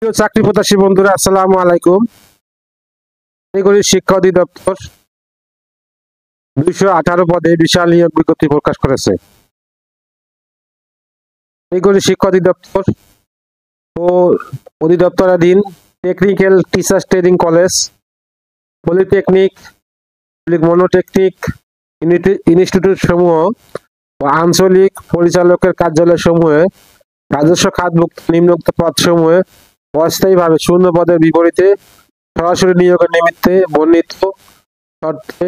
প্রিয় চাকরি প্রত্যাশী বন্ধুরা, আসসালামু আলাইকুম। কারিগরি শিক্ষা অধিদপ্তর 218 পদে বিশাল নিয়োগ বিজ্ঞপ্তি প্রকাশ করেছে। কারিগরি শিক্ষা অধিদপ্তর ও অধিদপ্তরাধীন technical teachers training college, polytechnic, monotechnic institute সমূহ ও আঞ্চলিক পরিচালকের কার্যালয় সমূহে রাজস্ব খাতভুক্ত নিম্নোক্ত পদসমূহে অস্থায়ীভাবে শূন্য পদের বিপরীতে সরাসরি নিয়োগের নিমিত্তে বর্ণিত শর্তে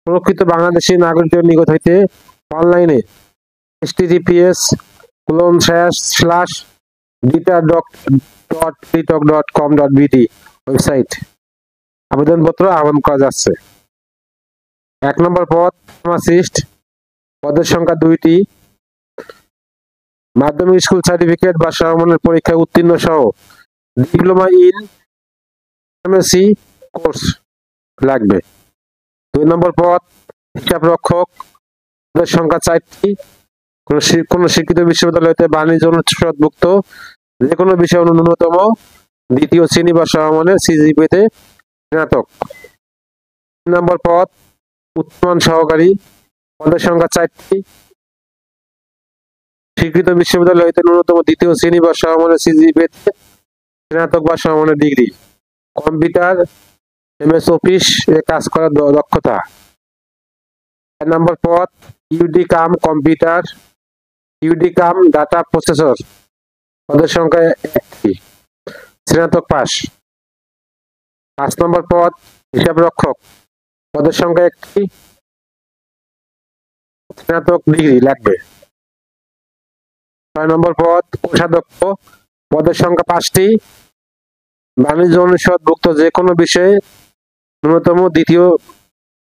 প্রকৃত বাংলাদেশী নাগরিকদের নিকট হইতে অনলাইনে https://dita.tritok.com.bd ওয়েবসাইট আবেদনপত্র আহ্বান করা যাচ্ছে। 1 নম্বর পদ ফার্মাসিস্ট, পদের সংখ্যা 2টি। মাধ্যমিক স্কুল সার্টিফিকেট বা সমমানের পরীক্ষায় উত্তীর্ণ সহ ডিপ্লোমা ইন ফার্মেসি কোর্স লাগবে। 2 নম্বর পদ হিসাব রক্ষক, পদের সংখ্যা 4টি। কোন শিক্ষিত বিশ্ববিদ্যালয় হতে বাণিজ্য অনুষদভুক্ত যে কোনো বিষয়ে ন্যূনতম দ্বিতীয় শ্রেণী বা সমমানের সিজিপিএতে স্নাতক। 3 নম্বর পদ উচ্চমান সহকারী, পদের সংখ্যা 4টি। স্বীকৃত বিশ্ববিদ্যালয় হইতে ন্যূনতম দ্বিতীয় শ্রেণী বা সমমানের সিজিপিএতে স্নাতক বা সমমানের ডিগ্রি। কম্পিউটার, এমএস অফিস এ কাজ করার দক্ষতা। 4 নম্বর পদ ইউডি কাম কম্পিউটার, ইউডি কাম ডাটা প্রসেসর, পদের সংখ্যা 1টি, স্নাতক পাস। 5 নম্বর পদ হিসাব রক্ষক, পদের সংখ্যা 1টি, স্নাতক ডিগ্রি লাগবে। 6 নম্বর পদ কোষাধ্যক্ষ, পদের সংখ্যা 5টি। বাণিজ্য অনুষদভুক্ত যে কোনো বিষয়ে ন্যূনতম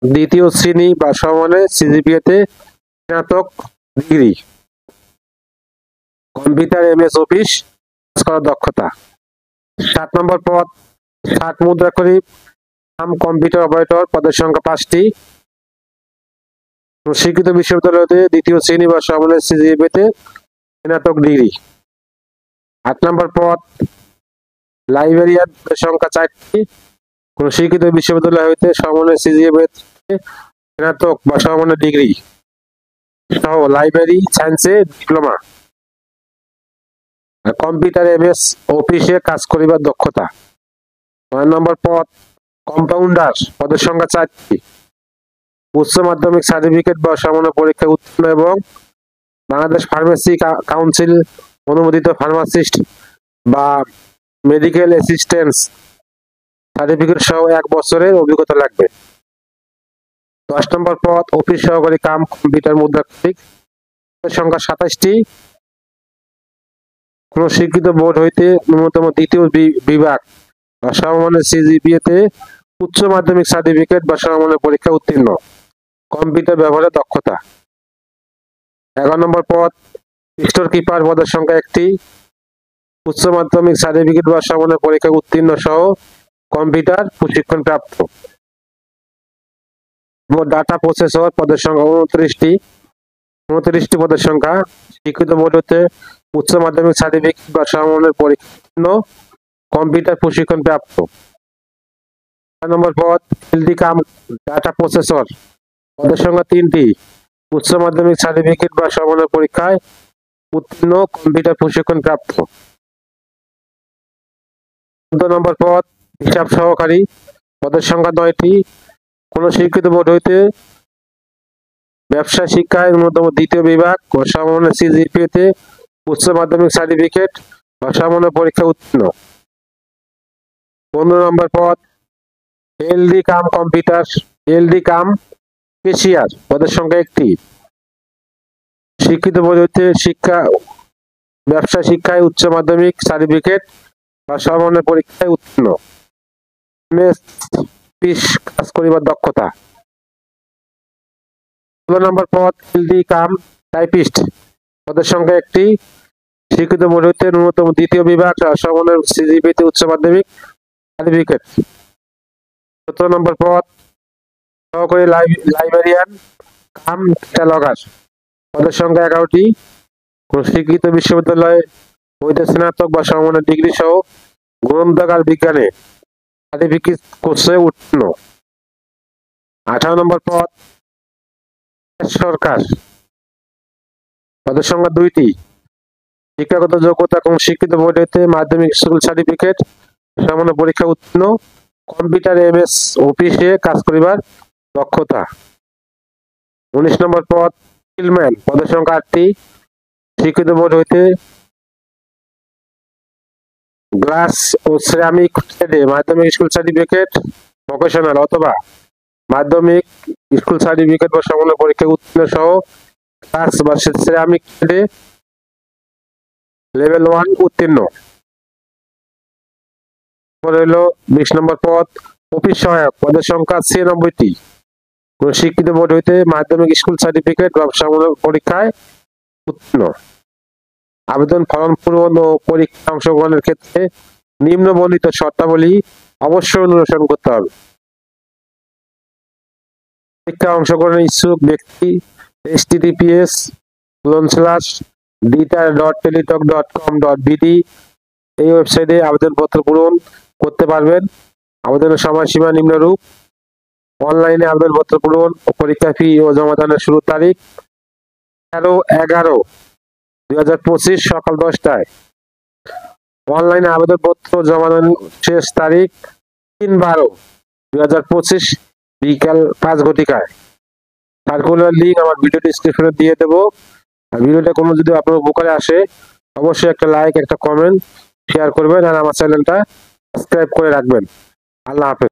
দ্বিতীয় শ্রেণী বা সমমানের সিজিপিএতে স্নাতক ডিগ্রি। কম্পিউটার, এমএস অফিস কাজ করার দক্ষতা। 7 নম্বর পদ ষাট মুদ্রাক্ষরী কম্পিউটার অপারেটর, পদের সংখ্যা 5টি। স্বীকৃত বিশ্ববিদ্যালয়তে দ্বিতীয় শ্রেণী বা সমমানের সিজিপিএতে স্নাতক ডিগ্রি। 8 নম্বর পদ লাইব্রেরিয়ান, পদের সংখ্যা 4টি। কোন স্বীকৃত বিশ্ববিদ্যালয় হইতে সমমানের সিজিপিএতে স্নাতক বা সমমানের ডিগ্রি সহ লাইব্রেরি সায়েন্সে ডিপ্লোমা। কম্পিউটার, এমএস অফিসে কাজ করিবার দক্ষতা। 9 নম্বর পদ কম্পাউন্ডার, পদের সংখ্যা 4টি। উচ্চ মাধ্যমিক সার্টিফিকেট বা সমমানের পরীক্ষায় উত্তীর্ণ এবং বাংলাদেশ ফার্মেসি কাউন্সিল অনুমোদিত ফার্মাসিস্ট বা মেডিকেল অ্যাসিস্ট্যান্ট সার্টিফিকেট সহ 1 বছরের অভিজ্ঞতা লাগবে। 10 নম্বর পদ অফিস সহকারী কাম কম্পিউটার মুদ্রাক্ষরিক, সংখ্যা 27টি। কোন স্বীকৃত বোর্ড হইতে ন্যূনতম দ্বিতীয় বিভাগ বা সমমানের সিজিপিএতে উচ্চ মাধ্যমিক সার্টিফিকেট বা সমমানের পরীক্ষা উত্তীর্ণ, কম্পিউটার ব্যবহারের দক্ষতা। 11 নম্বর পদ স্টোর কিপার, পদের সংখ্যা 1টি। উচ্চ মাধ্যমিক সার্টিফিকেট বা সমমানের পরীক্ষা উত্তীর্ণ সহ কম্পিউটার প্রশিক্ষণ প্রাপ্ত। ডাটা প্রসেসর, পদের সংখ্যা 29টি পদের সংখ্যা। স্বীকৃত বোর্ড হতে উচ্চ মাধ্যমিক সার্টিফিকেট বা সমমানের পরীক্ষা উত্তীর্ণ, কম্পিউটার প্রশিক্ষণ প্রাপ্ত। 4 নম্বর পদ এলডি কাম ডাটা প্রসেসর, পদের সংখ্যা 3টি। উচ্চ মাধ্যমিক সার্টিফিকেট বা সমমানের পরীক্ষায় উত্তীর্ণ, কম্পিউটার প্রশিক্ষণ প্রাপ্ত। 14 নম্বর পদ হিসাব সহকারী, পদের সংখ্যা 9টি। কোন স্বীকৃত বোর্ড হইতে ব্যবসা শিক্ষায় ন্যূনতম দ্বিতীয় বিভাগ ও সমমানের সিজিপিএতে উচ্চ মাধ্যমিক সার্টিফিকেট বা সমমানের পরীক্ষা উত্তীর্ণ। 15 নম্বর পদ এলডি কাম কম্পিউটার, এলডি কাম কেশিয়ার, পদের সংখ্যা 1টি। স্বীকৃত বোর্ড হইতে ব্যবসা শিক্ষায় উচ্চ মাধ্যমিক সার্টিফিকেট বা সমমানের পরীক্ষায় উত্তীর্ণ, এমএস অফিস কাজ করিবার দক্ষতা। 16 নম্বর পদ এলডি কাম টাইপিস্ট, পদের সংখ্যা 1টি। স্বীকৃত বোর্ড হইতে ন্যূনতম দ্বিতীয় বিভাগ সমমানের সিজিপিএতে উচ্চ মাধ্যমিক সার্টিফিকেট। 17 নম্বর পদ সহকারী লাইব্রেরিয়ান কাম ক্যাটালগার, পদের সংখ্যা 11টি। স্বীকৃত বিশ্ববিদ্যালয় হইতে স্নাতক বা সমমানের ডিগ্রি সহ গ্রন্থাগার বিজ্ঞানে সার্টিফিকেট কোর্সে উত্তীর্ণ। 18 নম্বর পদ সরকার, পদের সংখ্যা 2টি। শিক্ষাগত যোগ্যতা কোন স্বীকৃত বোর্ড হতে মাধ্যমিক স্কুল সার্টিফিকেট সামান্য পরীক্ষা উত্তীর্ণ। কম্পিউটার MS অফিসে কাজ করিবার দক্ষতা। 19 নম্বর পদ ফিল্ডম্যান, পদের সংখ্যা 8টি। স্বীকৃত বোর্ড হইতে গ্লাস ও সিরামিক ট্রেডে মাধ্যমিক স্কুল সার্টিফিকেট ভোকেশনাল অথবা মাধ্যমিক স্কুল সার্টিফিকেট বা সমন্বয় পরীক্ষা উত্তীর্ণ সহ গ্লাস বা সিরামিক ট্রেডে লেভেল 1 উত্তীর্ণ। হইল 20 নম্বর পদ অফিস সহায়ক, পদের সংখ্যা 96টি। কোন স্বীকৃত বোর্ড হইতে মাধ্যমিক স্কুল সার্টিফিকেট বা সমন্বয় পরীক্ষায় উত্তীর্ণ। আবেদন ফর্ম পূরণ ও পরীক্ষা অংশগ্রহণের ক্ষেত্রে নিম্ন বর্ণিত শর্তাবলী অবশ্যই অনুসরণ করতে হবে। পরীক্ষা অংশগ্রহণের ইচ্ছুক ব্যক্তি https://dtar.teletalk.com.bd এই ওয়েবসাইটে আবেদনপত্র পূরণ করতে পারবেন। আবেদনের সময়সীমা নিম্নরূপ: অনলাইনে আবেদনপত্র পূরণ ও পরীক্ষা ফি ও জমাদানের শুরুর তারিখ 13/11/2025 সকাল 10টায়। অনলাইনে আবেদনপত্র জমাদানের শেষ তারিখ 3/12/2025 বিকাল 5 ঘটিকায়। সার্কুলার লিঙ্ক আমার ভিডিও ডেসক্রিপশনে দিয়ে দেবো। আর ভিডিওটা কোনো যদি আপনার উপকারে আসে অবশ্যই একটা লাইক, একটা কমেন্ট, শেয়ার করবেন আর আমার চ্যানেলটা সাবস্ক্রাইব করে রাখবেন। আল্লাহ হাফেজ।